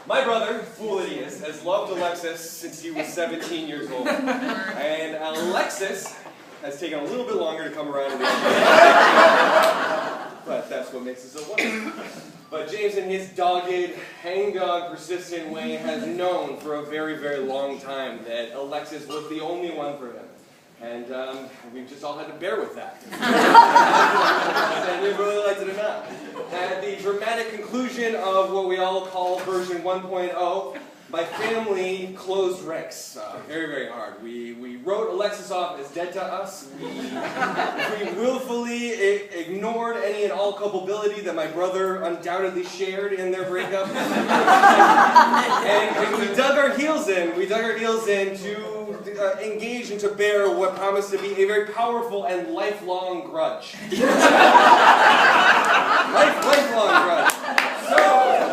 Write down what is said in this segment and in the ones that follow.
My brother, fool that he is, has loved Alexis since he was 17 years old. And Alexis has taken a little bit longer to come around to me. But that's what makes it so wonderful. But James, in his dogged, hangdog, persistent way, has known for a very, very long time that Alexis was the only one for him. And we've just all had to bear with that. And we really liked it or not. At the dramatic conclusion of what we all call version 1.0, my family closed ranks very, very hard. We wrote Alexis off as dead to us. We willfully ignored any and all culpability that my brother undoubtedly shared in their breakup. And we dug our heels in. We dug our heels in to engage and to bear what promised to be a very powerful and lifelong grudge. Lifelong grudge. So,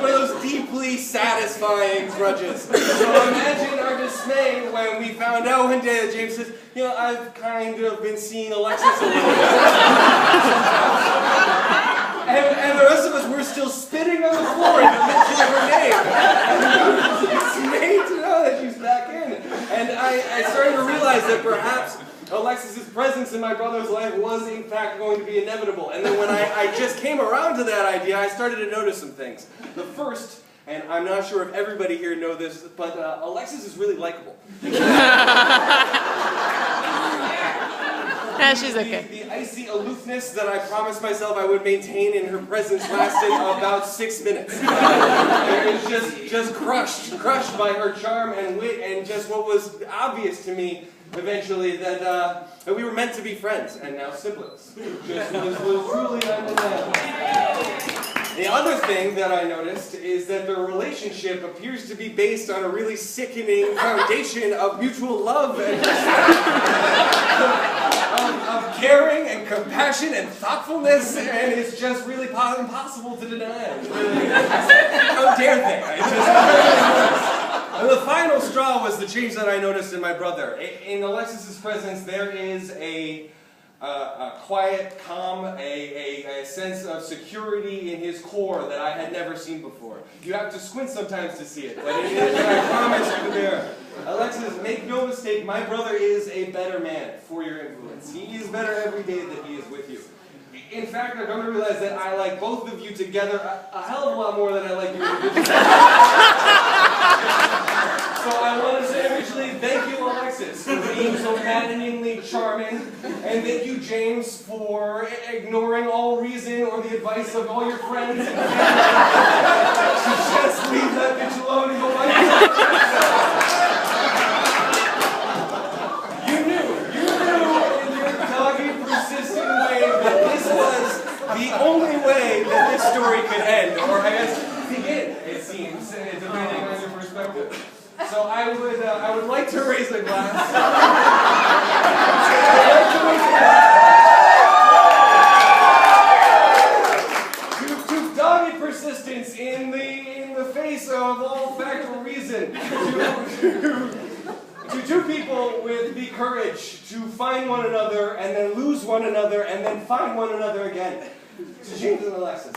one of those deeply satisfying grudges. So imagine our dismay when we found out one day that James says, you know, I've kind of been seeing Alexis a little bit. And the rest of us were still spitting on the floor in the mention of her name. Dismayed to know that she's back in. And I started to realize that perhaps Alexis' presence in my brother's life was in fact going to be inevitable. And then when I just came around to that idea, I started to notice some things. The first, and I'm not sure if everybody here knows this, but Alexis is really likable. Yeah, she's okay. The icy aloofness that I promised myself I would maintain in her presence lasted about 6 minutes. I was just crushed by her charm and wit, and just what was obvious to me eventually that we were meant to be friends and now siblings. Just was truly undeniable. The other thing that I noticed is that the relationship appears to be based on a really sickening foundation of mutual love and respect, of caring and compassion and thoughtfulness, and it's just really impossible to deny. Really, how dare they? And the final straw was the change that I noticed in my brother. In Alexis' presence, there is a quiet, calm, a sense of security in his core that I had never seen before. You have to squint sometimes to see it, but it is, I promise you there. Alexis, make no mistake, my brother is a better man for your influence. He is better every day that he is with you. In fact, I've come to realize that I like both of you together a hell of a lot more than I like you individually. So I want to say officially thank you, Alexis, for being so maddeningly charming, and thank you, James, for ignoring all reason or the advice of all your friends and family to just leave that bitch alone and go like You knew in your dogged, persistent way that this was the only way that this story could end, or I guess begin, it seems, depending on your perspective. So I would like to raise a glass. To dogged persistence in the face of all factual reason. To two people with the courage to find one another and then lose one another and then find one another again. To James and Alexis.